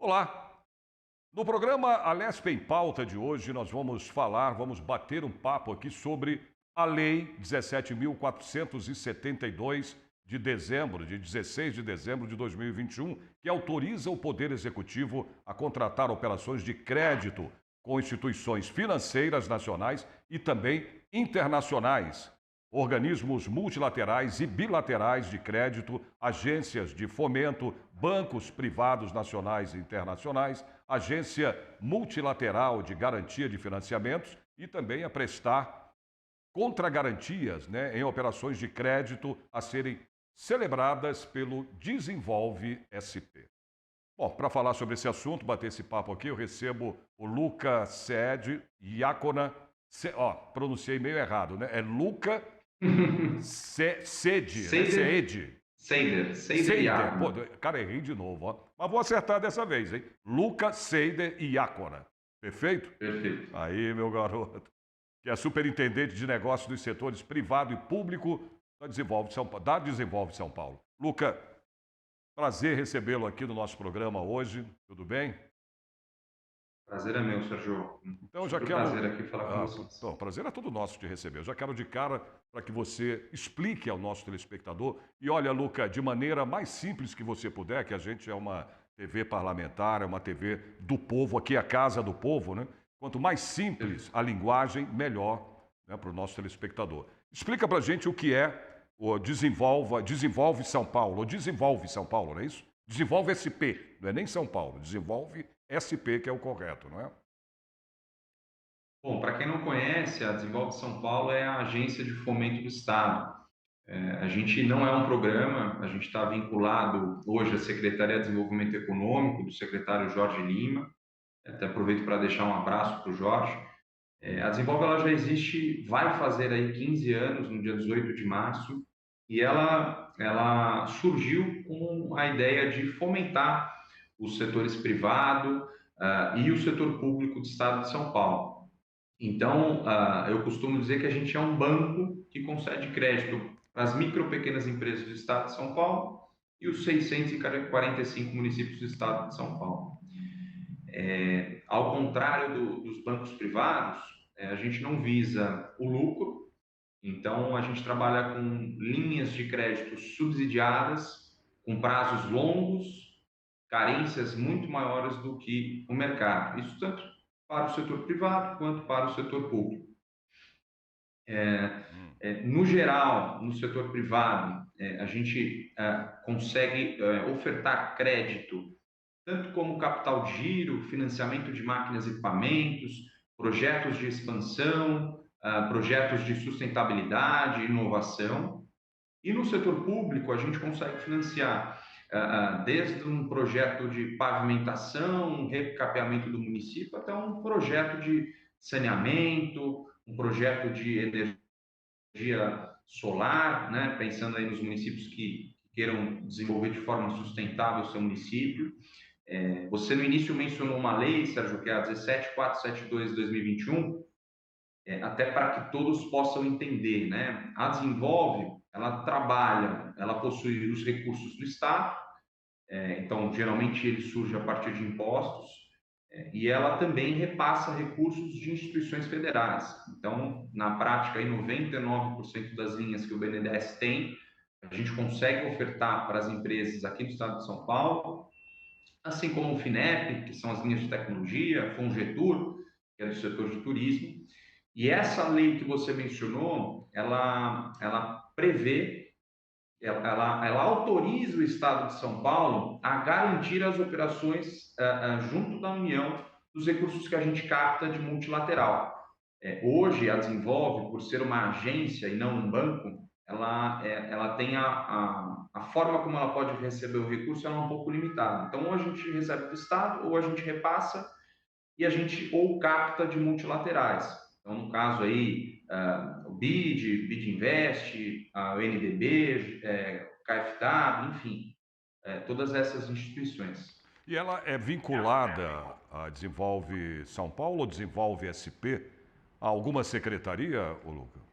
Olá! No programa Alesp em Pauta de hoje, nós vamos bater um papo aqui sobre a Lei 17.472 de dezembro, de 16 de dezembro de 2021, que autoriza o Poder Executivo a contratar operações de crédito com instituições financeiras nacionais e também internacionais, organismos multilaterais e bilaterais de crédito, agências de fomento, bancos privados nacionais e internacionais, agência multilateral de garantia de financiamentos e também a prestar contragarantias, em operações de crédito a serem celebradas pelo Desenvolve SP. Bom, para falar sobre esse assunto, bater esse papo aqui, eu recebo o Luca Ced Iacona. Pronunciei meio errado, né? É Luca Cede, né? Seider, Cede. Seider Seider. Pô, Iacona. cara, errei de novo, ó. Mas vou acertar dessa vez, hein? Luca Seider Iacona. Perfeito? Perfeito. Aí, meu garoto. Que é superintendente de negócios dos setores privado e público da Desenvolve São Paulo. Luca, prazer recebê-lo aqui no nosso programa hoje. Tudo bem? Prazer é meu, Sérgio. Então, eu já Super quero. prazer aqui falar com Bom, vocês. prazer é todo nosso te receber. Eu já quero de cara para que você explique ao nosso telespectador. E olha, Luca, de maneira mais simples que você puder, que a gente é uma TV parlamentar, é uma TV do povo, aqui é a casa do povo, né? Quanto mais simples Perfeito. a linguagem, melhor, né, para o nosso telespectador. Explica para a gente o que é o Desenvolve São Paulo, ou Desenvolve São Paulo, não é isso? Desenvolve SP, não é nem São Paulo, Desenvolve SP, que é o correto, não é? Bom, para quem não conhece, a Desenvolve São Paulo é a agência de fomento do Estado. A gente não é um programa, a gente está vinculado hoje à Secretaria de Desenvolvimento Econômico, do secretário Jorge Lima. Até aproveito para deixar um abraço para o Jorge. A Desenvolve ela já existe, vai fazer aí 15 anos, no dia 18 de março, e ela surgiu com a ideia de fomentar os setores privado e o setor público do estado de São Paulo. Então, eu costumo dizer que a gente é um banco que concede crédito para as micro e pequenas empresas do estado de São Paulo e os 645 municípios do estado de São Paulo. Ao contrário dos bancos privados, a gente não visa o lucro, então a gente trabalha com linhas de crédito subsidiadas, com prazos longos, carências muito maiores do que o mercado. Isso tanto para o setor privado quanto para o setor público. Hum. No geral, no setor privado, a gente consegue ofertar crédito tanto como capital de giro, financiamento de máquinas e equipamentos, projetos de expansão, projetos de sustentabilidade, inovação. E no setor público, a gente consegue financiar desde um projeto de pavimentação, recapeamento do município, até um projeto de saneamento, um projeto de energia solar, né? Pensando aí nos municípios que queiram desenvolver de forma sustentável o seu município. Você no início mencionou uma lei, Sérgio, que é a 17472 de 2021, até para que todos possam entender, né? A Desenvolve, ela trabalha, ela possui os recursos do Estado, então geralmente ele surge a partir de impostos, e ela também repassa recursos de instituições federais. Então, na prática, aí 99% das linhas que o BNDES tem, a gente consegue ofertar para as empresas aqui do Estado de São Paulo, assim como o FINEP, que são as linhas de tecnologia, FONGETUR, que é do setor de turismo. E essa lei que você mencionou, ela prevê, ela autoriza o Estado de São Paulo a garantir as operações junto da União dos recursos que a gente capta de multilateral. Hoje, a Desenvolve, por ser uma agência e não um banco, ela tem a forma como ela pode receber o recurso ela é um pouco limitada. Então, ou a gente recebe do Estado, ou a gente repassa, e a gente ou capta de multilaterais. Então, no caso aí, o BID Invest, o NDB, KfW, enfim, todas essas instituições. E ela é vinculada a Desenvolve São Paulo ou Desenvolve SP a alguma secretaria, ô Luca?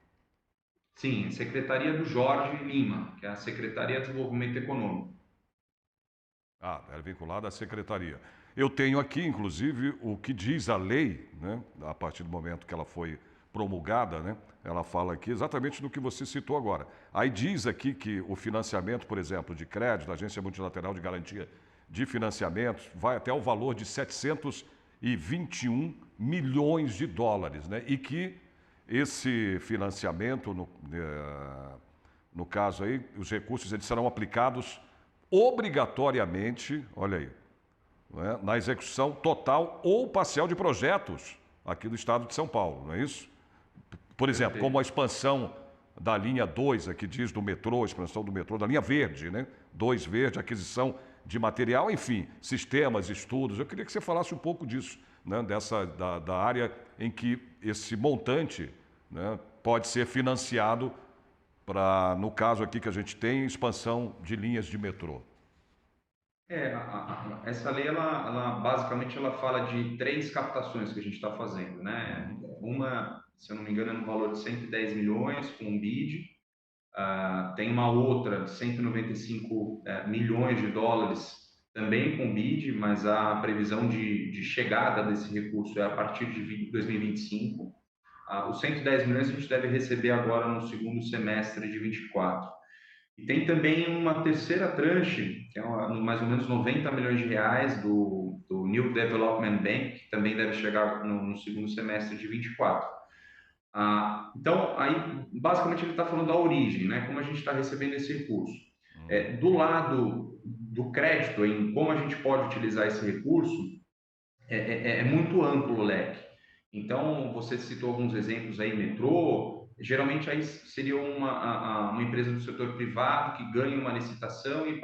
Sim, Secretaria do Jorge Lima, que é a Secretaria de Desenvolvimento Econômico. Ah, ela é vinculada à secretaria. Eu tenho aqui, inclusive, o que diz a lei, né, a partir do momento que ela foi promulgada, né, ela fala aqui exatamente do que você citou agora. Aí diz aqui que o financiamento, por exemplo, de crédito, da Agência Multilateral de Garantia de Financiamentos, vai até o valor de 721 milhões de dólares, né, e que esse financiamento, no caso aí, os recursos eles serão aplicados obrigatoriamente, olha aí, né, na execução total ou parcial de projetos aqui do estado de São Paulo, não é isso? Por exemplo, como a expansão da linha 2, aqui diz do metrô, expansão do metrô, da linha verde, né? 2 verde, aquisição de material, enfim, sistemas, estudos. Eu queria que você falasse um pouco disso, né? Da área em que esse montante, né, pode ser financiado para, no caso aqui que a gente tem, expansão de linhas de metrô. Essa lei, ela basicamente ela fala de três captações que a gente está fazendo, né? Uma, se eu não me engano, é no valor de 110 milhões com um BID. Tem uma outra de 195 milhões de dólares também com BID, mas a previsão de chegada desse recurso é a partir de 2025. Os 110 milhões a gente deve receber agora no segundo semestre de 24. E tem também uma terceira tranche, que é mais ou menos 90 milhões de reais do New Development Bank, que também deve chegar no segundo semestre de 24. Então, aí, basicamente, ele está falando da origem, né? Como a gente está recebendo esse recurso. Do lado do crédito, em como a gente pode utilizar esse recurso, é muito amplo o leque. Então, você citou alguns exemplos aí, metrô, geralmente aí seria uma empresa do setor privado que ganha uma licitação e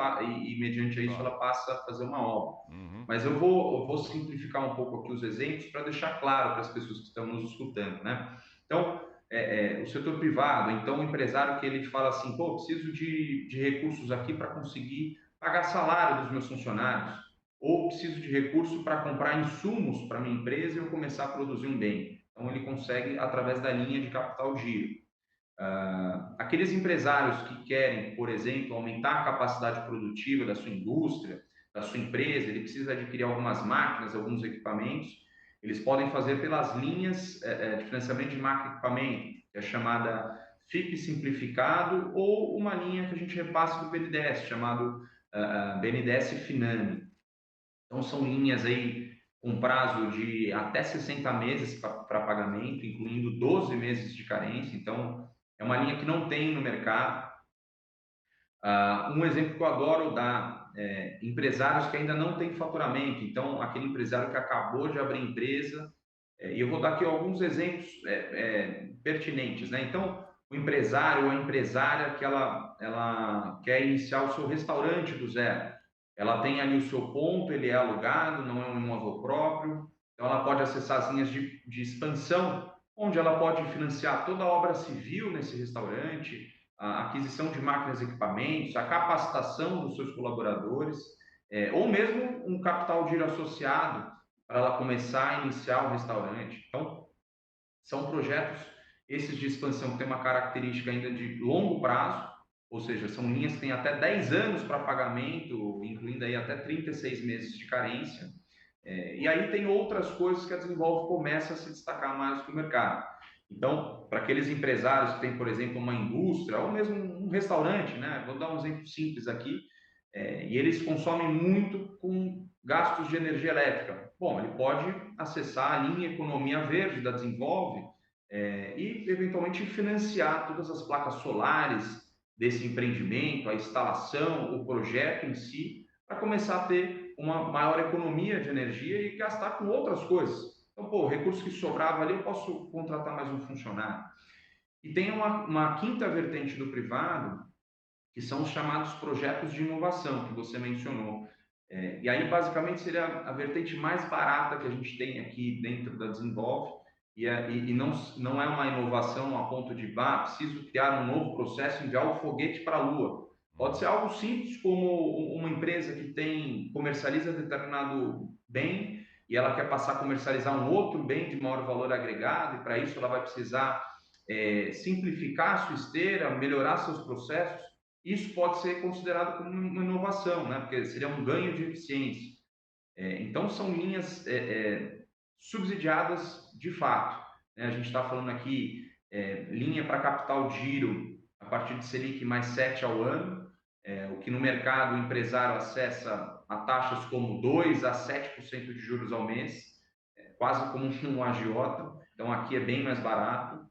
mediante isso, ela passa a fazer uma obra. Mas eu vou simplificar um pouco aqui os exemplos para deixar claro para as pessoas que estão nos escutando, né? Então, o setor privado, então o empresário que ele fala assim, pô, preciso de recursos aqui para conseguir pagar salário dos meus funcionários, ou preciso de recurso para comprar insumos para minha empresa e eu começar a produzir um bem. Então, ele consegue através da linha de capital giro. Aqueles empresários que querem, por exemplo, aumentar a capacidade produtiva da sua indústria, da sua empresa, ele precisa adquirir algumas máquinas, alguns equipamentos, eles podem fazer pelas linhas de financiamento de máquina e equipamento, que é chamada FIP simplificado, ou uma linha que a gente repassa do BNDES, chamado BNDES Finame. Então, são linhas aí com prazo de até 60 meses para pagamento, incluindo 12 meses de carência. Então, é uma linha que não tem no mercado. Um exemplo que eu adoro dar empresários que ainda não têm faturamento. Então, aquele empresário que acabou de abrir empresa. E eu vou dar aqui alguns exemplos pertinentes, né? Então, o empresário ou a empresária que ela quer iniciar o seu restaurante do zero. Ela tem ali o seu ponto, ele é alugado, não é um imóvel próprio. Então, ela pode acessar as linhas de expansão, onde ela pode financiar toda a obra civil nesse restaurante, a aquisição de máquinas e equipamentos, a capacitação dos seus colaboradores, ou mesmo um capital giro associado para ela começar a iniciar o restaurante. Então, são projetos, esses de expansão, que têm uma característica ainda de longo prazo, ou seja, são linhas que têm até 10 anos para pagamento, incluindo aí até 36 meses de carência. E aí tem outras coisas que a Desenvolve começa a se destacar mais que o mercado. Então, para aqueles empresários que têm, por exemplo, uma indústria ou mesmo um restaurante, né? Vou dar um exemplo simples aqui, e eles consomem muito com gastos de energia elétrica. Bom, ele pode acessar a linha Economia Verde da Desenvolve e, eventualmente, financiar todas as placas solares desse empreendimento, a instalação, o projeto em si, para começar a ter uma maior economia de energia e gastar com outras coisas. Então, o recurso que sobrava ali, eu posso contratar mais um funcionário. E tem uma quinta vertente do privado, que são os chamados projetos de inovação, que você mencionou. E aí, basicamente, seria a vertente mais barata que a gente tem aqui dentro da Desenvolve, e não é uma inovação a ponto de, preciso criar um novo processo, enviar o foguete para a Lua. Pode ser algo simples, como uma empresa que comercializa determinado bem e ela quer passar a comercializar um outro bem de maior valor agregado, e para isso ela vai precisar simplificar a sua esteira, melhorar seus processos. Isso pode ser considerado como uma inovação, né? Porque seria um ganho de eficiência. Então, são linhas subsidiadas de fato, né? A gente está falando aqui linha para capital giro a partir de Selic mais 7 ao ano, o que no mercado o empresário acessa a taxas como 2 a 7% de juros ao mês, quase como um agiota, então aqui é bem mais barato.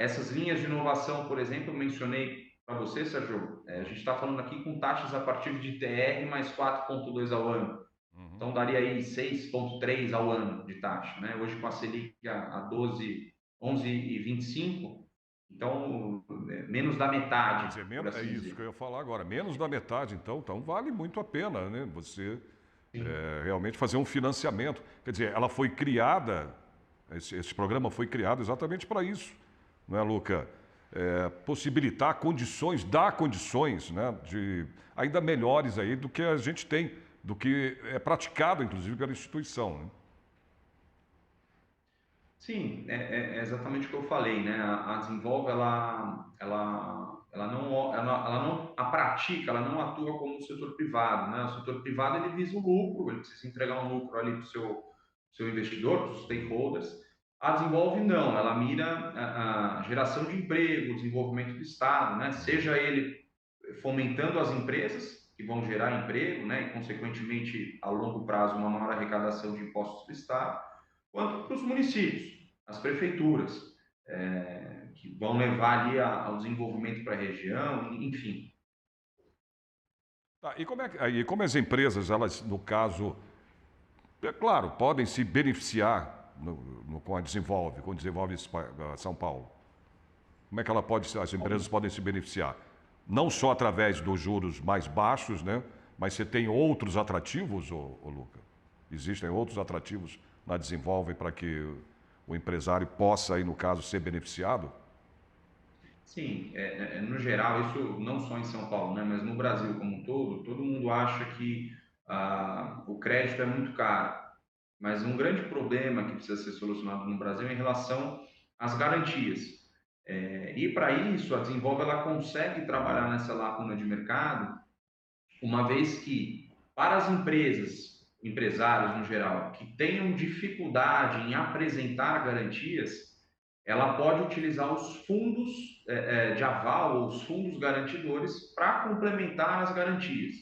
Essas linhas de inovação, por exemplo, eu mencionei para você, Sérgio, a gente está falando aqui com taxas a partir de TR mais 4,2 ao ano. Uhum. Então, daria aí 6,3 ao ano de taxa, né? Hoje, com a Selic a 12, 11,25, então, menos da Quer metade, dizer, por é assim isso que eu dizer. ia falar agora. Menos da metade, então vale muito a pena, né? Você Sim. realmente fazer um financiamento. Quer dizer, ela foi criada, esse programa foi criado exatamente para isso, não é, Luca? Possibilitar condições, dar condições, né, de ainda melhores aí do que a gente tem, do que é praticado, inclusive, pela instituição, né? Sim, é exatamente o que eu falei, né? A Desenvolve, ela não a pratica, ela não atua como o setor privado, né? O setor privado, ele visa o lucro, ele precisa entregar um lucro ali para o seu investidor, para os stakeholders. A Desenvolve, não, ela mira a geração de emprego, o desenvolvimento do Estado, né? Seja ele fomentando as empresas, que vão gerar emprego, né? E, consequentemente, a longo prazo, uma maior arrecadação de impostos do Estado, quanto para os municípios, as prefeituras, que vão levar ali ao desenvolvimento para a região, enfim. Tá, e como as empresas, elas, no caso, é claro, podem se beneficiar com a Desenvolve, com o Desenvolve São Paulo. Como é que as empresas podem se beneficiar? Não só através dos juros mais baixos, né? Mas você tem outros atrativos, ô Luca? Existem outros atrativos na Desenvolve para que o empresário possa, aí, no caso, ser beneficiado? Sim, no geral, isso não só em São Paulo, né, mas no Brasil como um todo mundo acha que o crédito é muito caro. Mas um grande problema que precisa ser solucionado no Brasil é em relação às garantias. E para isso, a Desenvolve ela consegue trabalhar nessa lacuna de mercado, uma vez que, para as empresas, empresários no geral, que tenham dificuldade em apresentar garantias, ela pode utilizar os fundos de aval ou os fundos garantidores para complementar as garantias.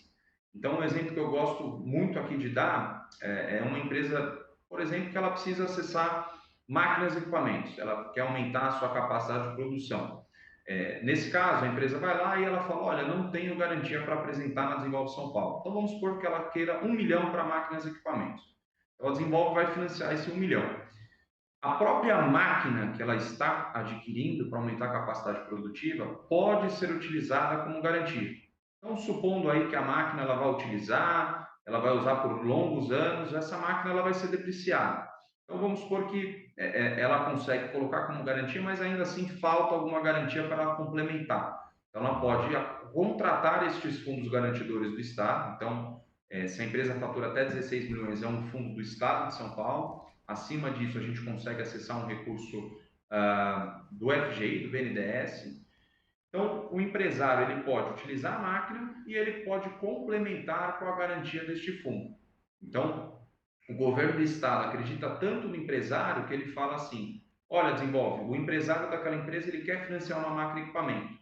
Então, um exemplo que eu gosto muito aqui de dar é uma empresa, por exemplo, que ela precisa acessar máquinas e equipamentos, ela quer aumentar a sua capacidade de produção. Nesse caso, a empresa vai lá e ela fala, olha, não tenho garantia para apresentar na Desenvolve São Paulo. Então, vamos supor que ela queira 1 milhão para máquinas e equipamentos. Então, a Desenvolve vai financiar esse 1 milhão. A própria máquina que ela está adquirindo para aumentar a capacidade produtiva pode ser utilizada como garantia. Então, supondo aí que a máquina ela vai utilizar, ela vai usar por longos anos, essa máquina ela vai ser depreciada. Então, vamos supor que ela consegue colocar como garantia, mas ainda assim falta alguma garantia para ela complementar. Então, ela pode contratar estes fundos garantidores do Estado. Então, se a empresa fatura até 16 milhões, é um fundo do Estado de São Paulo. Acima disso, a gente consegue acessar um recurso do FGI, do BNDES. Então, o empresário ele pode utilizar a máquina e ele pode complementar com a garantia deste fundo. Então, o governo do estado acredita tanto no empresário que ele fala assim: olha, Desenvolve, o empresário daquela empresa ele quer financiar uma máquina e equipamento.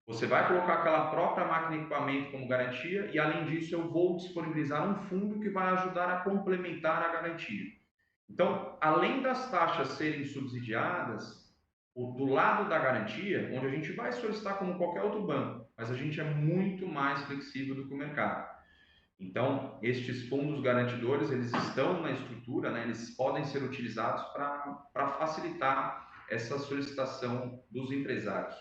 Você vai colocar aquela própria máquina e equipamento como garantia e, além disso, eu vou disponibilizar um fundo que vai ajudar a complementar a garantia. Então, além das taxas serem subsidiadas, do lado da garantia, onde a gente vai solicitar como qualquer outro banco, mas a gente é muito mais flexível do que o mercado. Então, estes fundos garantidores, eles estão na estrutura, né? Eles podem ser utilizados para facilitar essa solicitação dos empresários.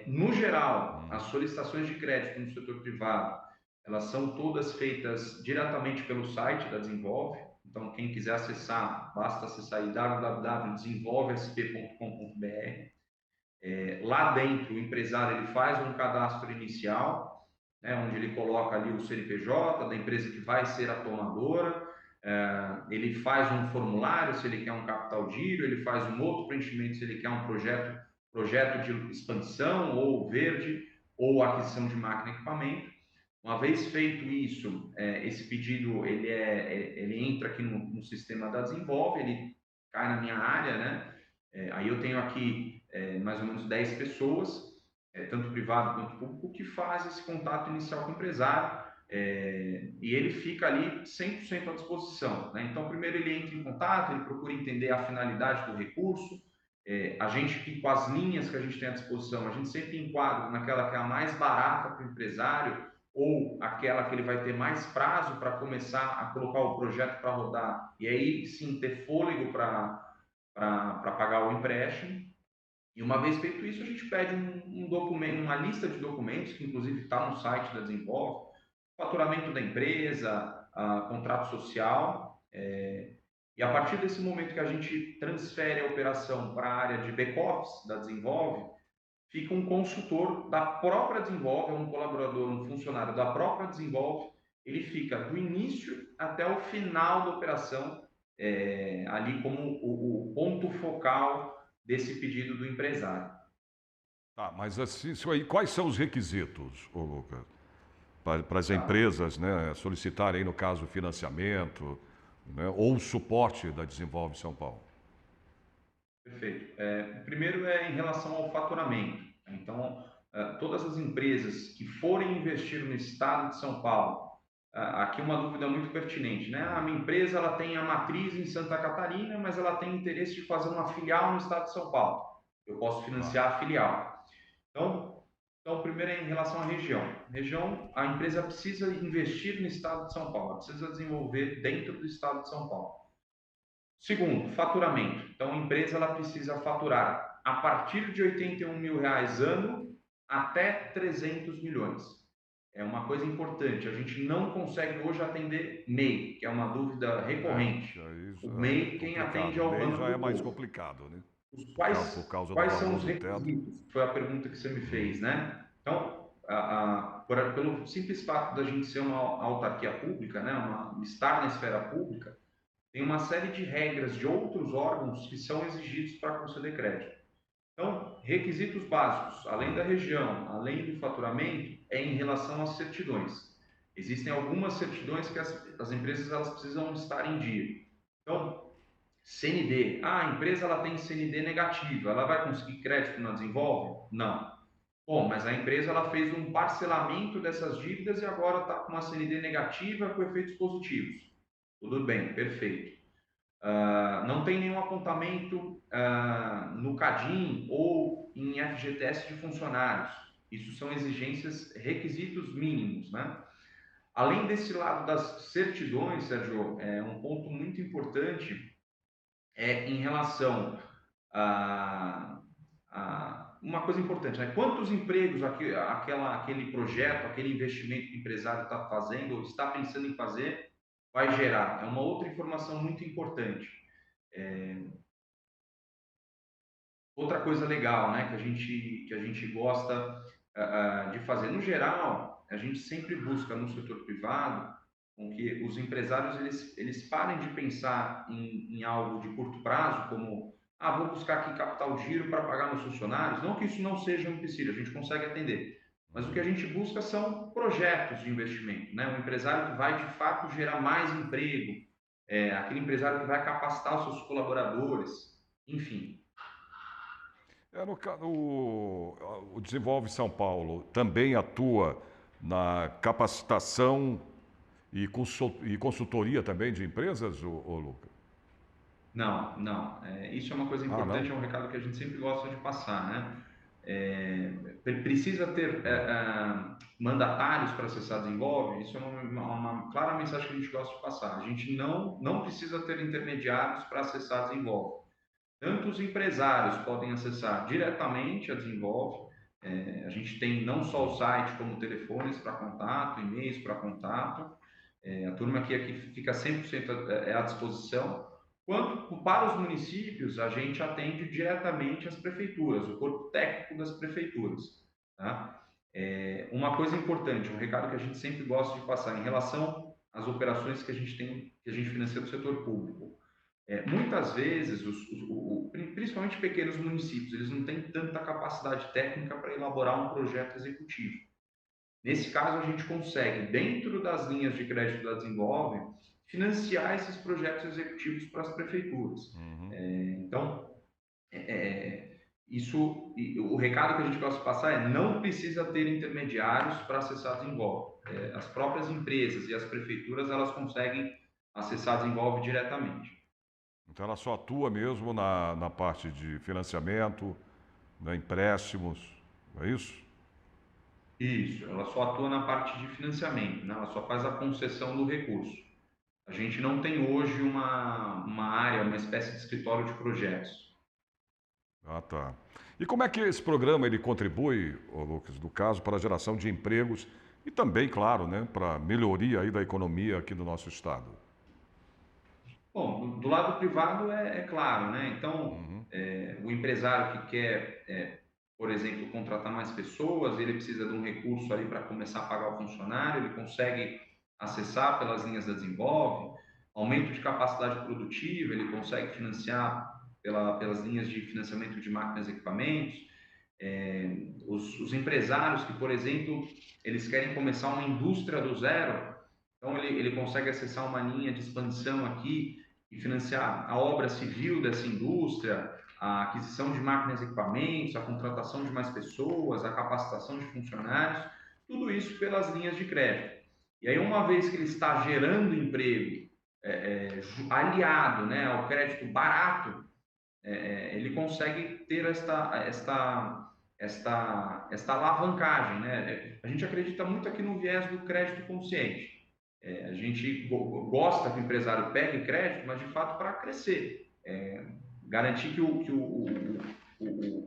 No geral, as solicitações de crédito no setor privado, elas são todas feitas diretamente pelo site da Desenvolve. Então, quem quiser acessar, basta acessar aí www.desenvolvesp.com.br. Lá dentro, o empresário ele faz um cadastro inicial, né, onde ele coloca ali o CNPJ da empresa que vai ser a tomadora, ele faz um formulário se ele quer um capital giro, ele faz um outro preenchimento se ele quer um projeto de expansão ou verde ou aquisição de máquina e equipamento. Uma vez feito isso, esse pedido ele entra aqui no sistema da Desenvolve, ele cai na minha área, né? Aí eu tenho aqui mais ou menos 10 pessoas, tanto privado quanto público, que faz esse contato inicial com o empresário, e ele fica ali 100% à disposição, né? Então, primeiro ele entra em contato, ele procura entender a finalidade do recurso, a gente que com as linhas que a gente tem à disposição, a gente sempre enquadra naquela que é a mais barata para o empresário, ou aquela que ele vai ter mais prazo para começar a colocar o projeto para rodar, e aí sim ter fôlego para pagar o empréstimo. E uma vez feito isso, a gente pede um documento, uma lista de documentos, que inclusive está no site da Desenvolve, faturamento da empresa, contrato social, e a partir desse momento que a gente transfere a operação para a área de back-office da Desenvolve, fica um consultor da própria Desenvolve, um colaborador, um funcionário da própria Desenvolve, ele fica do início até o final da operação, ali como o ponto focal desse pedido do empresário. Tá, mas assim, isso aí, quais são os requisitos, ô Lucas, para as Tá? empresas, né, solicitarem, no caso, financiamento, né, ou suporte da Desenvolve São Paulo? Perfeito. O primeiro é em relação ao faturamento. Então, todas as empresas que forem investir no estado de São Paulo, aqui uma dúvida muito pertinente, né? A minha empresa ela tem a matriz em Santa Catarina, mas ela tem interesse de fazer uma filial no estado de São Paulo. Eu posso Tá. financiar a filial. Então, primeiro é em relação à região. Região, a empresa precisa investir no estado de São Paulo, ela precisa desenvolver dentro do estado de São Paulo. Segundo, faturamento. Então, a empresa ela precisa faturar a partir de R$ 81.000 ano até 300 milhões. É uma coisa importante. A gente não consegue hoje atender MEI, que é uma dúvida recorrente. Aí O já é MEI, quem atende complicado. é O o MEI Banco já é do mais Povo. complicado, né? Por Quais, causa do quais são valor os do teto. requisitos? Foi a pergunta que você me fez, né? Então, pelo simples fato da gente ser uma autarquia pública, né, estar na esfera pública, tem uma série de regras de outros órgãos que são exigidos para conceder crédito. Então, requisitos básicos, além da região, além do faturamento, é em relação às certidões. Existem algumas certidões que as empresas elas precisam estar em dia. Então, CND, a empresa ela tem CND negativa, ela vai conseguir crédito na Desenvolve? Não. Bom, mas a empresa ela fez um parcelamento dessas dívidas e agora está com uma CND negativa com efeitos positivos. Tudo bem, perfeito. Não tem nenhum apontamento no CADIM ou em FGTS de funcionários. Isso são exigências, requisitos mínimos, né? Além desse lado das certidões, Sérgio, um ponto muito importante em relação a, uma coisa importante, né? Quantos empregos aquele projeto, aquele investimento que o empresário está fazendo ou está pensando em fazer vai gerar? É uma outra informação muito importante. Outra coisa legal, né, que a gente gosta de fazer. No geral, a gente sempre busca no setor privado com que os empresários eles parem de pensar em algo de curto prazo, como vou buscar aqui capital giro para pagar meus funcionários. Não que isso não seja um empecilho, a gente consegue atender. Mas o que a gente busca são projetos de investimento, né? Um empresário que vai de fato gerar mais emprego, aquele empresário que vai capacitar os seus colaboradores, enfim. O Desenvolve São Paulo também atua na capacitação e consultoria também de empresas, ô Lucas? Não, não. Isso é uma coisa Ah, não? importante, é um recado que a gente sempre gosta de passar, né? Precisa ter mandatários para acessar Desenvolve, isso é uma clara mensagem que a gente gosta de passar. A gente não precisa ter intermediários para acessar Desenvolve. Tanto os empresários podem acessar diretamente a Desenvolve, a gente tem não só o site, como telefones para contato, e-mails para contato, a turma aqui fica 100% à disposição. Quanto para os municípios, a gente atende diretamente as prefeituras, o corpo técnico das prefeituras. Tá? Uma coisa importante, um recado que a gente sempre gosta de passar em relação às operações que a gente tem, que a gente financia do setor público. Muitas vezes, principalmente pequenos municípios, eles não têm tanta capacidade técnica para elaborar um projeto executivo. Nesse caso, a gente consegue, dentro das linhas de crédito da Desenvolve, financiar esses projetos executivos para as prefeituras. Uhum. Então, o recado que a gente gosta de passar é: não precisa ter intermediários para acessar a Desenvolve. As próprias empresas e as prefeituras, elas conseguem acessar a Desenvolve diretamente. Então ela só atua mesmo na parte de financiamento, né, empréstimos, é isso? Isso, ela só atua na parte de financiamento, né? Ela só faz a concessão do recurso. A gente não tem hoje uma área, uma espécie de escritório de projetos. Ah, tá. E como é que esse programa ele contribui, ô Lucas, no caso, para a geração de empregos e também, claro, né, para a melhoria aí da economia aqui do nosso estado? Bom, do lado privado é claro, né? Então, Uhum. o empresário que quer, por exemplo, contratar mais pessoas, ele precisa de um recurso ali para começar a pagar o funcionário, ele consegue acessar pelas linhas da Desenvolve, aumento de capacidade produtiva, ele consegue financiar pelas linhas de financiamento de máquinas e equipamentos. Os empresários que, por exemplo, eles querem começar uma indústria do zero, então ele consegue acessar uma linha de expansão aqui e financiar a obra civil dessa indústria, a aquisição de máquinas e equipamentos, a contratação de mais pessoas, a capacitação de funcionários, tudo isso pelas linhas de crédito. E aí, uma vez que ele está gerando emprego, aliado, né, ao crédito barato, ele consegue ter esta alavancagem, né? A gente acredita muito aqui no viés do crédito consciente. A gente gosta que o empresário pegue crédito, mas de fato para crescer. Garantir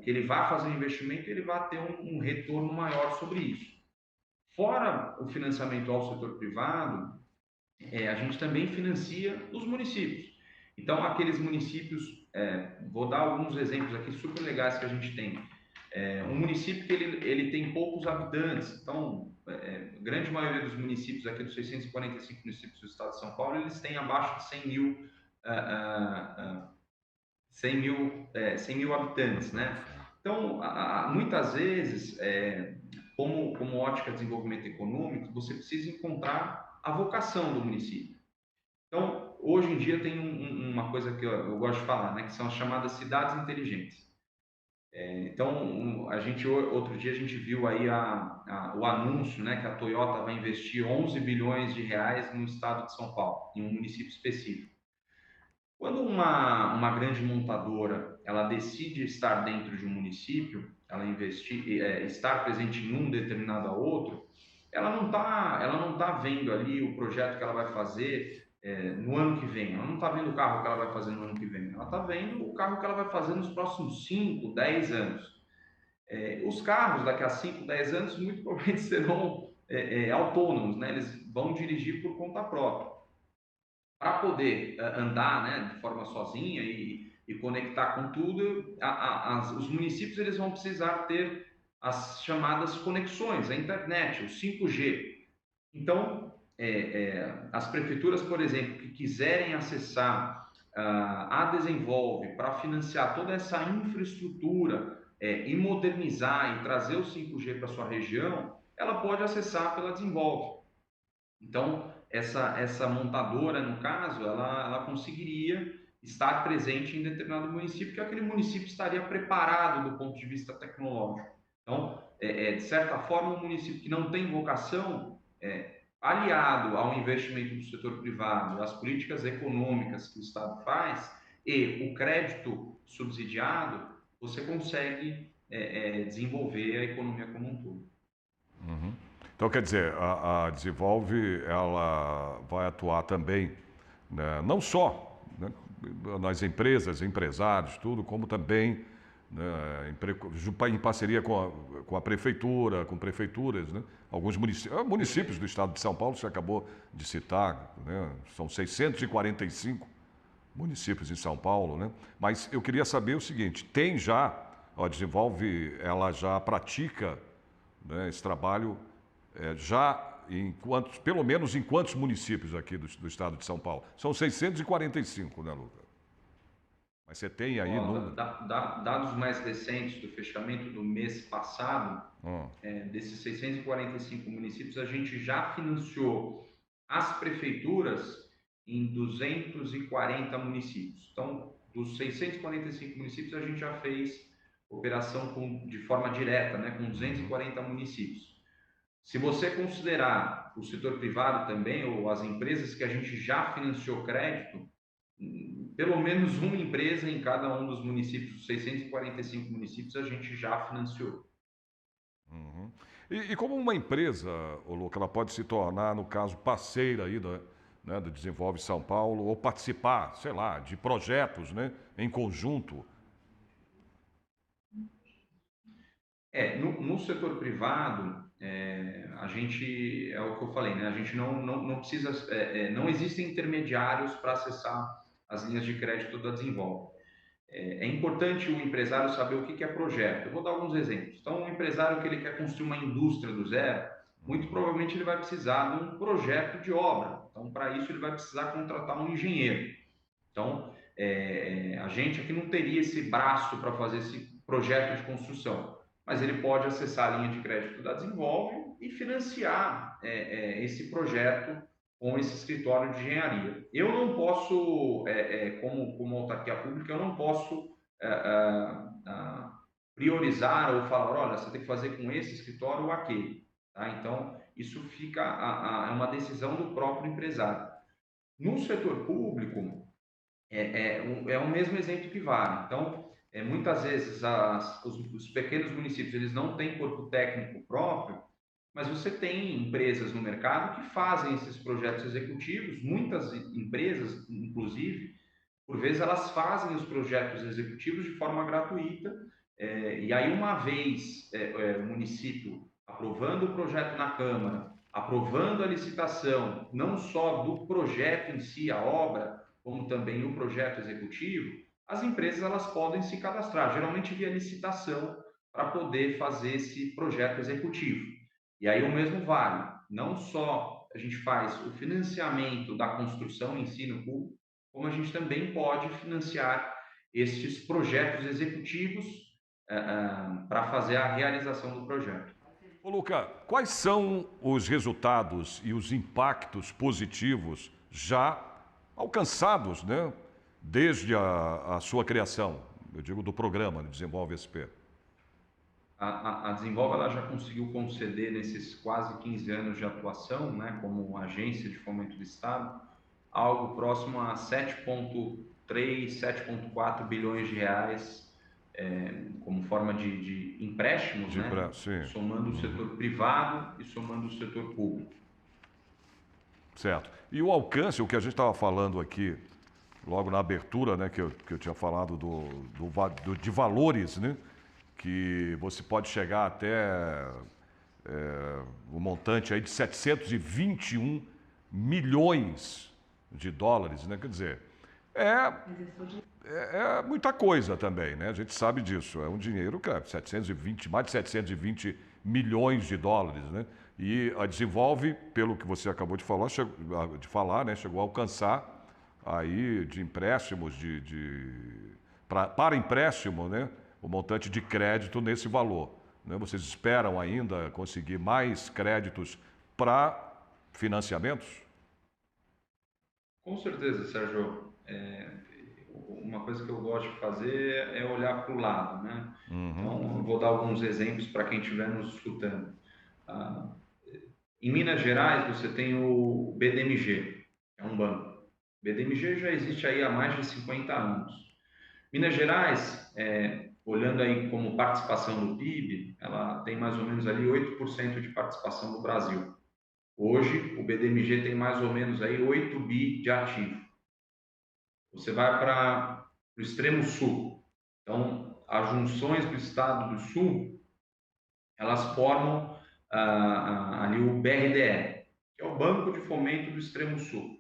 que ele vá fazer um investimento e ele vá ter um retorno maior sobre isso. Fora o financiamento ao setor privado, a gente também financia os municípios. Então, aqueles municípios, vou dar alguns exemplos aqui super legais que a gente tem. Um município que ele tem poucos habitantes, então, a grande maioria dos municípios aqui, dos 645 municípios do estado de São Paulo, eles têm abaixo de 100 mil, 100 mil habitantes, né? Então, muitas vezes, como ótica de desenvolvimento econômico, você precisa encontrar a vocação do município. Então, hoje em dia tem uma coisa que eu gosto de falar, né, que são as chamadas cidades inteligentes. Então, outro dia a gente viu aí o anúncio, né, que a Toyota vai investir 11 bilhões de reais no estado de São Paulo, em um município específico. Quando uma grande montadora ela decide estar dentro de um município, ela estar presente em um determinado a outro, ela não tá vendo ali o projeto que ela vai fazer no ano que vem. Ela não está vendo o carro que ela vai fazer no ano que vem. Ela está vendo o carro que ela vai fazer nos próximos 5, 10 anos. Os carros daqui a 5, 10 anos muito provavelmente serão autônomos, né? Eles vão dirigir por conta própria. Para poder andar, né, de forma sozinha e conectar com tudo, os municípios eles vão precisar ter as chamadas conexões, a internet, o 5G. Então, as prefeituras, por exemplo, que quiserem acessar a Desenvolve para financiar toda essa infraestrutura e modernizar e trazer o 5G para sua região, ela pode acessar pela Desenvolve. Então, essa montadora, no caso, ela conseguiria estar presente em determinado município, que aquele município estaria preparado do ponto de vista tecnológico. Então, de certa forma, um município que não tem vocação, aliado ao investimento do setor privado, às políticas econômicas que o Estado faz e o crédito subsidiado, você consegue desenvolver a economia como um todo. Uhum. Então, quer dizer, a Desenvolve, ela vai atuar também, né, não só, né, nas empresas, empresários, tudo, como também, né, em parceria com a prefeitura, com prefeituras, né, alguns municípios do estado de São Paulo, você acabou de citar, né, são 645 municípios em São Paulo, né? Mas eu queria saber o seguinte, tem já, a Desenvolve, ela já pratica, né, esse trabalho já pelo menos em quantos municípios aqui do estado de São Paulo? São 645, né, Luca? Mas você tem aí Ó, número? dados mais recentes do fechamento do mês passado, Hum, desses 645 municípios, a gente já financiou as prefeituras em 240 municípios. Então, dos 645 municípios, a gente já fez operação de forma direta, né, com uhum. 240 municípios. Se você considerar o setor privado também, ou as empresas que a gente já financiou crédito, pelo menos uma empresa em cada um dos municípios, os 645 municípios, a gente já financiou. Uhum. E como uma empresa, ô Luca, ela pode se tornar, no caso, parceira aí do Desenvolve São Paulo, ou participar, sei lá, de projetos, né, em conjunto? No setor privado, a gente, é o que eu falei, né? A gente não precisa, não existem intermediários para acessar as linhas de crédito da Desenvolve. É importante o empresário saber o que é projeto. Eu vou dar alguns exemplos. Então, um empresário que ele quer construir uma indústria do zero, muito Uhum. provavelmente ele vai precisar de um projeto de obra. Então, para isso, ele vai precisar contratar um engenheiro. Então, a gente aqui não teria esse braço para fazer esse projeto de construção, mas ele pode acessar a linha de crédito da Desenvolve e financiar esse projeto com esse escritório de engenharia. Eu não posso, como autarquia pública, eu não posso priorizar ou falar, olha, você tem que fazer com esse escritório ou aquele. Tá? Então, isso fica é uma decisão do próprio empresário. No setor público, é o mesmo exemplo que vale. Então, muitas vezes os pequenos municípios eles não têm corpo técnico próprio, mas você tem empresas no mercado que fazem esses projetos executivos. Muitas empresas, inclusive, por vezes elas fazem os projetos executivos de forma gratuita. E aí, uma vez o município aprovando o projeto na Câmara, aprovando a licitação, não só do projeto em si, a obra, como também o projeto executivo, as empresas elas podem se cadastrar, geralmente via licitação, para poder fazer esse projeto executivo. E aí o mesmo vale, não só a gente faz o financiamento da construção em si no público, como a gente também pode financiar estes projetos executivos para fazer a realização do projeto. Ô Luca, quais são os resultados e os impactos positivos já alcançados, né, desde a sua criação? Eu digo do programa Desenvolve SP. A Desenvolve ela já conseguiu conceder nesses quase 15 anos de atuação, né, como agência de fomento do Estado, algo próximo a 7,3, 7,4 bilhões de reais como forma de empréstimos, né, Sim. somando o setor privado e somando o setor público. Certo. E o alcance, o que a gente estava falando aqui, logo na abertura, né, que eu tinha falado de valores, né, que você pode chegar até o montante aí de 721 milhões de dólares, né? Quer dizer, é, é muita coisa também, né? A gente sabe disso. É um dinheiro, cara, 720, mais de 720 milhões de dólares, né? E a Desenvolve, pelo que você acabou de falar, né? Chegou a alcançar aí de empréstimos, para empréstimo, né? O montante de crédito nesse valor. Né? Vocês esperam ainda conseguir mais créditos para financiamentos? Com certeza, Sérgio. Uma coisa que eu gosto de fazer é olhar para o lado, né? Uhum. Então, eu vou dar alguns exemplos para quem estiver nos escutando. Ah, em Minas Gerais, você tem o BDMG, é um banco. O BDMG já existe aí há mais de 50 anos. Minas Gerais, olhando aí como participação no PIB, ela tem mais ou menos ali 8% de participação no Brasil. Hoje, o BDMG tem mais ou menos aí 8 bi de ativo. Você vai para o extremo sul. Então, as junções do estado do sul, elas formam ali o BRDE, que é o Banco de Fomento do Extremo Sul.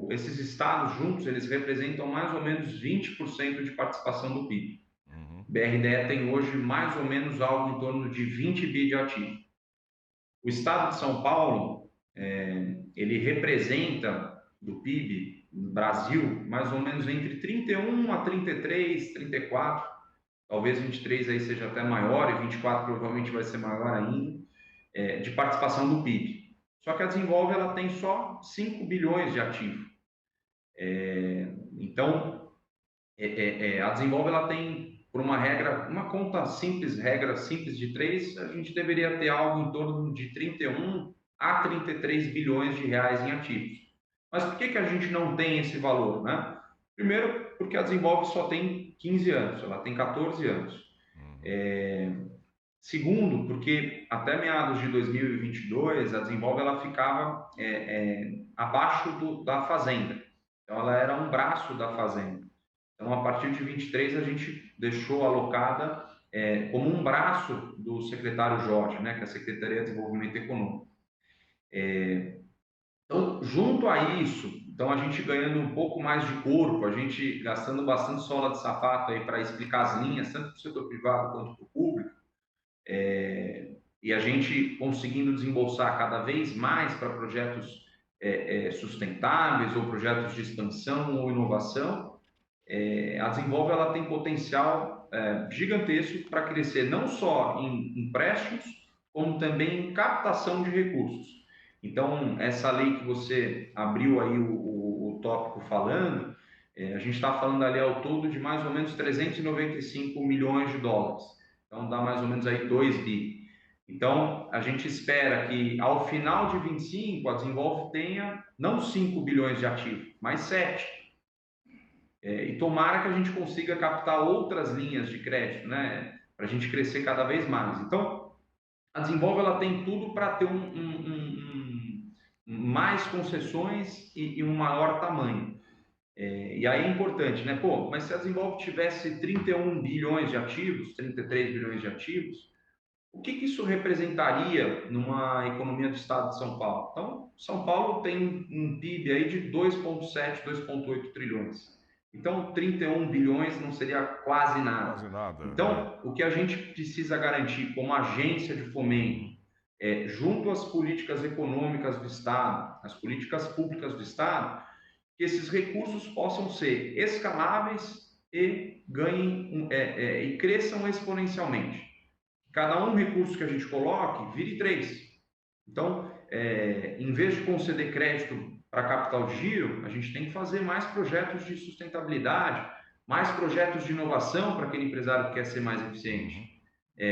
Esses estados juntos, eles representam mais ou menos 20% de participação do PIB. Uhum. O BRDE tem hoje mais ou menos algo em torno de 20 bi de ativo. O estado de São Paulo, ele representa do PIB no Brasil, mais ou menos entre 31 a 33, 34, talvez 23 aí seja até maior, e 24 provavelmente vai ser maior ainda, de participação do PIB. Só que a Desenvolve ela tem só 5 bilhões de ativo. Então, a Desenvolve ela tem, por uma regra, uma conta simples, regra simples de 3, a gente deveria ter algo em torno de 31 a 33 bilhões de reais em ativos. Mas por que a gente não tem esse valor, né? Primeiro, porque a Desenvolve só tem 15 anos, ela tem 14 anos. Segundo, porque até meados de 2022, a Desenvolve ela ficava abaixo da Fazenda. Então, ela era um braço da Fazenda. Então, a partir de 23, a gente deixou alocada como um braço do secretário Jorge, né, que é a Secretaria de Desenvolvimento Econômico. Então, junto a isso, então a gente ganhando um pouco mais de corpo, a gente gastando bastante sola de sapato aí para explicar as linhas, tanto para o setor privado quanto para o público, e a gente conseguindo desembolsar cada vez mais para projetos sustentáveis ou projetos de expansão ou inovação, a Desenvolve ela tem potencial gigantesco para crescer não só em empréstimos, como também em captação de recursos. Então, essa lei que você abriu aí o tópico falando, a gente está falando ali ao todo de mais ou menos 395 milhões de dólares. Então, dá mais ou menos aí 2 bi. Então, a gente espera que ao final de 25, a Desenvolve tenha não 5 bilhões de ativo, mas 7. E tomara que a gente consiga captar outras linhas de crédito, né, para a gente crescer cada vez mais. Então, a Desenvolve ela tem tudo para ter mais concessões e um maior tamanho. E aí é importante, né? Pô, mas se a Desenvolve tivesse 31 bilhões de ativos, 33 bilhões de ativos, o que isso representaria numa economia do estado de São Paulo? Então, São Paulo tem um PIB aí de 2,7, 2,8 trilhões. Então, 31 bilhões não seria quase nada. Quase nada. Então, o que a gente precisa garantir como agência de fomento, junto às políticas econômicas do Estado, às políticas públicas do Estado, que esses recursos possam ser escaláveis e ganhem e cresçam exponencialmente. Cada um recurso que a gente coloque, vire 3. Então, em vez de conceder crédito para capital de giro, a gente tem que fazer mais projetos de sustentabilidade, mais projetos de inovação para aquele empresário que quer ser mais eficiente.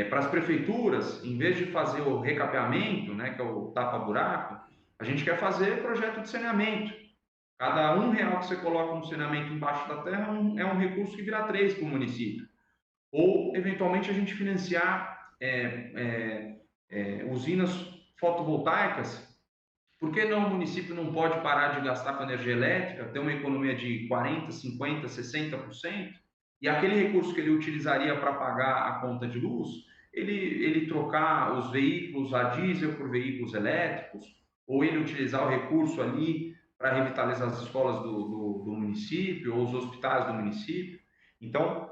Para as prefeituras, em vez de fazer o recapeamento, né, que é o tapa-buraco, a gente quer fazer projeto de saneamento. Cada R$1 que você coloca no saneamento embaixo da terra é um recurso que vira 3 para o município. Ou, eventualmente, a gente financiar usinas fotovoltaicas. Por que não o município não pode parar de gastar com energia elétrica, ter uma economia de 40%, 50%, 60%, e aquele recurso que ele utilizaria para pagar a conta de luz, ele trocar os veículos a diesel por veículos elétricos, ou ele utilizar o recurso ali para revitalizar as escolas do município, ou os hospitais do município. Então,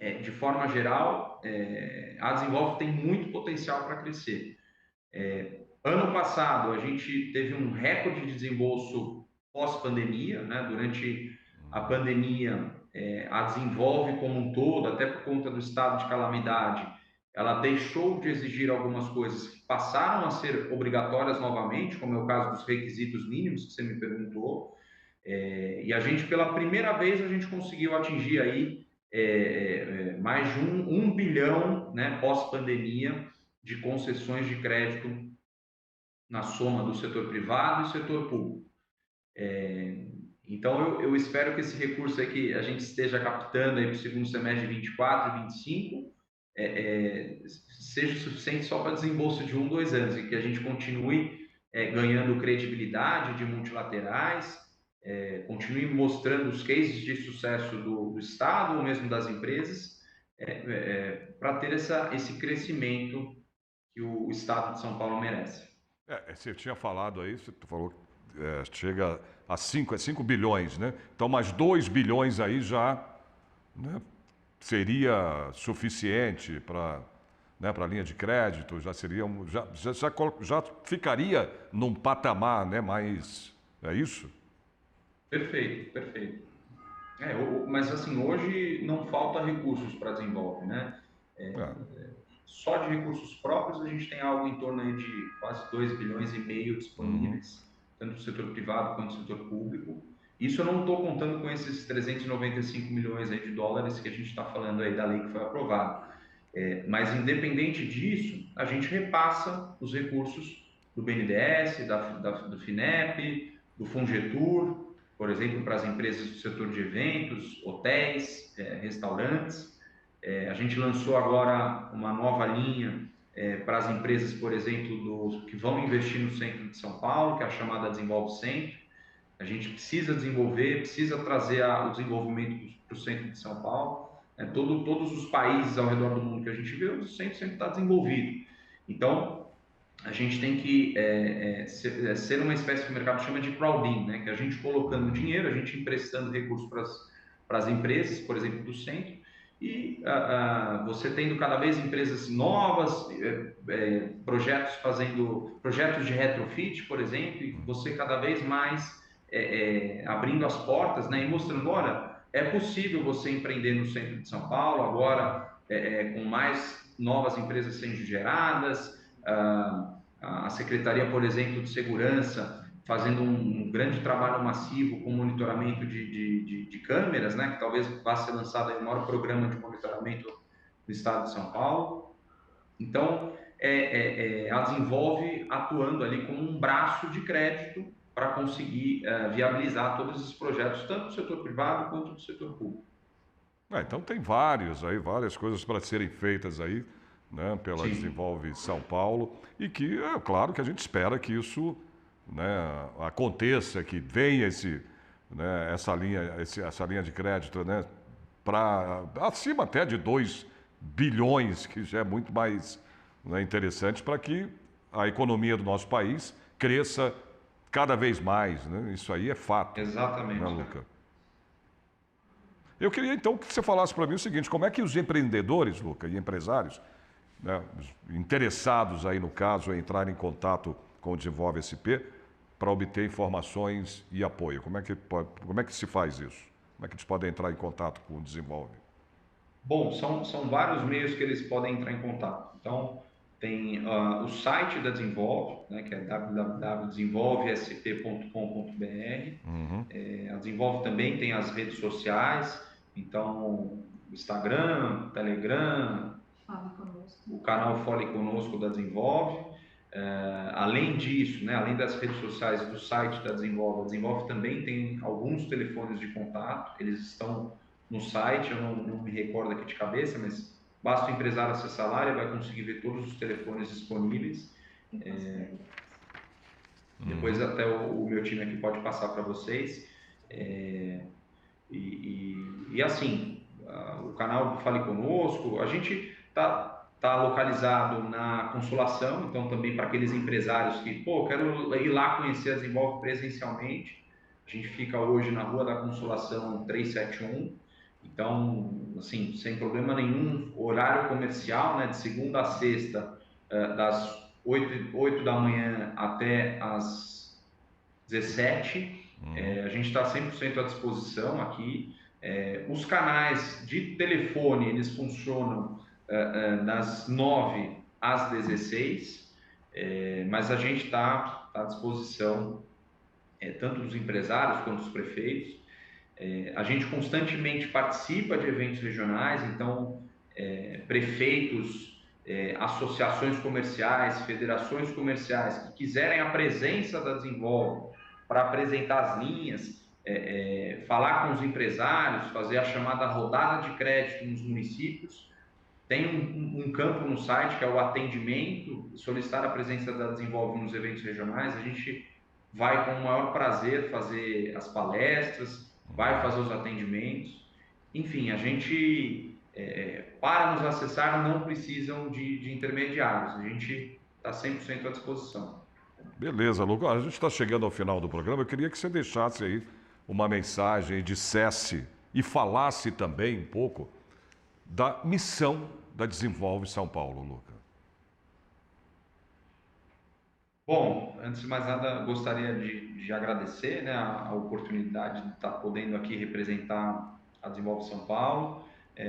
de forma geral, a Desenvolve tem muito potencial para crescer. Ano passado, a gente teve um recorde de desembolso pós-pandemia, né? Durante a pandemia, a Desenvolve como um todo, até por conta do estado de calamidade, ela deixou de exigir algumas coisas que passaram a ser obrigatórias novamente, como é o caso dos requisitos mínimos que você me perguntou, e a gente, pela primeira vez, a gente conseguiu atingir aí mais de 1 bilhão, né, pós-pandemia, de concessões de crédito na soma do setor privado e setor público. Então, eu espero que esse recurso aí que a gente esteja captando para o segundo semestre de 24 e 25 seja suficiente só para desembolso de 1, 2 anos, e que a gente continue ganhando credibilidade de multilaterais, continue mostrando os cases de sucesso do Estado ou mesmo das empresas, para ter esse crescimento que o Estado de São Paulo merece. Você tinha falado aí, você falou chega a 5 bilhões, né? Então, mais 2 bilhões aí já, né, seria suficiente para, né, para a linha de crédito, já seria já ficaria num patamar, né, mais, é isso? Perfeito, perfeito. Mas assim, hoje não falta recursos para desenvolver, né? É. Só de recursos próprios a gente tem algo em torno aí de quase 2,5 bilhões Uhum. disponíveis, tanto do setor privado quanto do setor público. Isso eu não estou contando com esses 395 milhões aí de dólares que a gente está falando aí da lei que foi aprovada. Mas independente disso, a gente repassa os recursos do BNDES, do FINEP, do Fungetur, por exemplo, para as empresas do setor de eventos, hotéis, restaurantes. A gente lançou agora uma nova linha para as empresas, por exemplo, que vão investir no centro de São Paulo, que é a chamada Desenvolve Centro. A gente precisa desenvolver, precisa trazer o desenvolvimento para o centro de São Paulo. Todos os países ao redor do mundo que a gente vê, o centro sempre está desenvolvido. Então, a gente tem que ser uma espécie que o mercado chama de crowding, né? Que a gente colocando dinheiro, a gente emprestando recursos para as empresas, por exemplo, do centro, e você tendo cada vez empresas novas, projetos de retrofit, por exemplo, e você cada vez mais abrindo as portas, né? E mostrando, olha, é possível você empreender no centro de São Paulo agora, com mais novas empresas sendo geradas, a Secretaria, por exemplo, de Segurança fazendo um grande trabalho massivo com monitoramento de câmeras, né, que talvez vá ser lançado aí o maior programa de monitoramento do estado de São Paulo. Então, a Desenvolve atuando ali como um braço de crédito para conseguir viabilizar todos esses projetos, tanto do setor privado quanto do setor público. Então tem várias coisas para serem feitas aí, né, pela Sim. Desenvolve São Paulo, e que é claro que a gente espera que isso, né, aconteça, que venha né, essa linha de crédito, né, para acima até de 2 bilhões, que já é muito mais, né, interessante para que a economia do nosso país cresça cada vez mais, né? Isso aí é fato, né, Exatamente. Luca? Eu queria então que você falasse para mim o seguinte: como é que os empreendedores, Luca, e empresários, né, interessados aí no caso em entrar em contato com o Desenvolve SP para obter informações e apoio, como é que se faz isso? Como é que eles podem entrar em contato com o Desenvolve? Bom, são vários meios que eles podem entrar em contato. Então, tem o site da Desenvolve, né, que é www.desenvolvesp.com.br. Uhum. A Desenvolve também tem as redes sociais, então, Instagram, Telegram, o canal Fole Conosco da Desenvolve. Além disso, né, além das redes sociais e do site da Desenvolve, a Desenvolve também tem alguns telefones de contato, eles estão no site, eu não me recordo aqui de cabeça, mas basta o empresário acessar lá, ele vai conseguir ver todos os telefones disponíveis. Depois Uhum. até o meu time aqui pode passar para vocês. É, e assim, o canal Fale Conosco, a gente tá localizado na Consolação, então também para aqueles empresários que, pô, quero ir lá conhecer a Desenvolve presencialmente, a gente fica hoje na Rua da Consolação 371, então, assim, sem problema nenhum, horário comercial, né, de segunda a sexta, das 8 da manhã até as 17. Uhum. A gente está 100% à disposição aqui. Os canais de telefone, eles funcionam das 9 às 16, mas a gente está à disposição, tanto dos empresários quanto dos prefeitos. A gente constantemente participa de eventos regionais, então, prefeitos, associações comerciais, federações comerciais que quiserem a presença da Desenvolve para apresentar as linhas, falar com os empresários, fazer a chamada rodada de crédito nos municípios. Tem um campo no site que é o atendimento, solicitar a presença da Desenvolve nos eventos regionais. A gente vai com o maior prazer fazer as palestras, vai fazer os atendimentos. Enfim, a gente, para nos acessar, não precisam de intermediários. A gente está 100% à disposição. Beleza, Luca. A gente está chegando ao final do programa. Eu queria que você deixasse aí uma mensagem e dissesse e falasse também um pouco da missão da Desenvolve São Paulo, Luca. Bom, antes de mais nada, gostaria de de agradecer, né, a oportunidade de estar podendo aqui representar a Desenvolve São Paulo.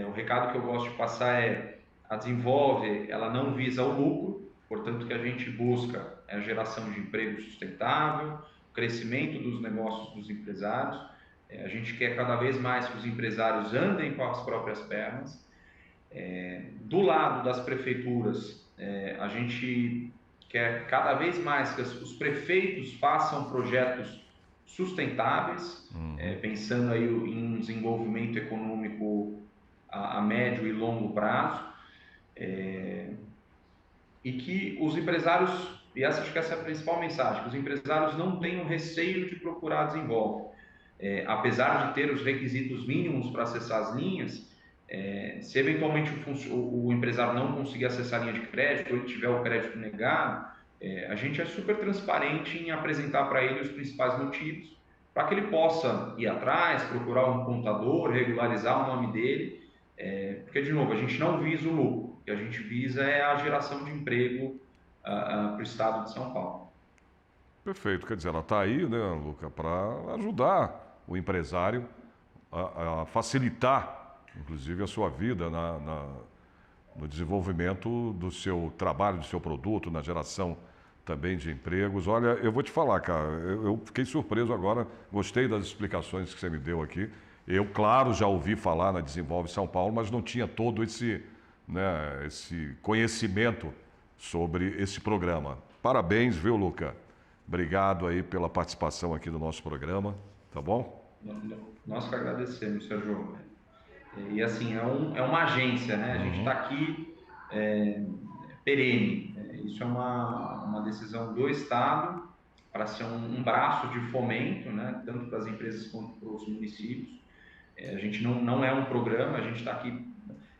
O recado que eu gosto de passar é: a Desenvolve, ela não visa o lucro, portanto, o que a gente busca é a geração de emprego sustentável, o crescimento dos negócios dos empresários. A gente quer cada vez mais que os empresários andem com as próprias pernas. Do lado das prefeituras, a gente quer cada vez mais que os prefeitos façam projetos sustentáveis, pensando aí em um desenvolvimento econômico a médio e longo prazo, e que os empresários, e acho que essa é a principal mensagem, que os empresários não tenham receio de procurar a Desenvolve. Apesar de ter os requisitos mínimos para acessar as linhas, se eventualmente o empresário não conseguir acessar a linha de crédito ou ele tiver o crédito negado, a gente é super transparente em apresentar para ele os principais motivos, para que ele possa ir atrás, procurar um contador, regularizar o nome dele, porque, de novo, a gente não visa o lucro, o que a gente visa é a geração de emprego para o estado de São Paulo. Perfeito, quer dizer, ela está aí, né, Luca, para ajudar o empresário a facilitar, inclusive, a sua vida no desenvolvimento do seu trabalho, do seu produto, na geração também de empregos. Olha, eu vou te falar, cara, eu fiquei surpreso agora, gostei das explicações que você me deu aqui. Eu, claro, já ouvi falar na Desenvolve São Paulo, mas não tinha todo esse conhecimento sobre esse programa. Parabéns, viu, Luca? Obrigado aí pela participação aqui do nosso programa, tá bom? Nós que agradecemos, Sérgio. E assim, é uma agência, né? A gente está aqui perene. Isso é uma decisão do Estado para ser um braço de fomento, né? Tanto para as empresas quanto para os municípios. A gente não é um programa, a gente está aqui,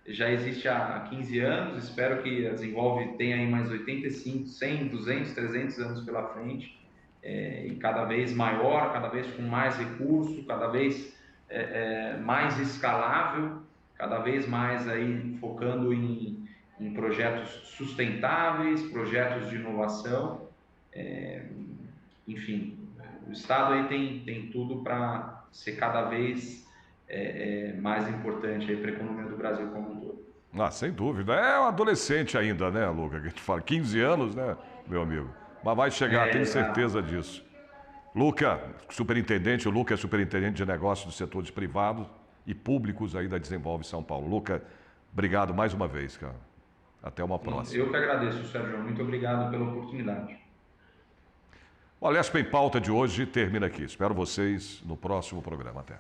já existe há 15 anos, espero que a Desenvolve tenha aí mais 85, 100, 200, 300 anos pela frente, e cada vez maior, cada vez com mais recurso, cada vez mais escalável, cada vez mais aí focando em projetos sustentáveis, projetos de inovação, enfim, o Estado aí tem tudo para ser cada vez mais importante para a economia do Brasil como um todo. Ah, sem dúvida. É um adolescente ainda, né, Luca? Que a gente fala, 15 anos, né, meu amigo? Mas vai chegar, tenho certeza disso. Luca, superintendente, o Luca é superintendente de negócios dos setores privados e públicos aí da Desenvolve São Paulo. Luca, obrigado mais uma vez, cara. Até uma próxima. Eu que agradeço, Sérgio. Muito obrigado pela oportunidade. O Alesp em Pauta de hoje termina aqui. Espero vocês no próximo programa. Até.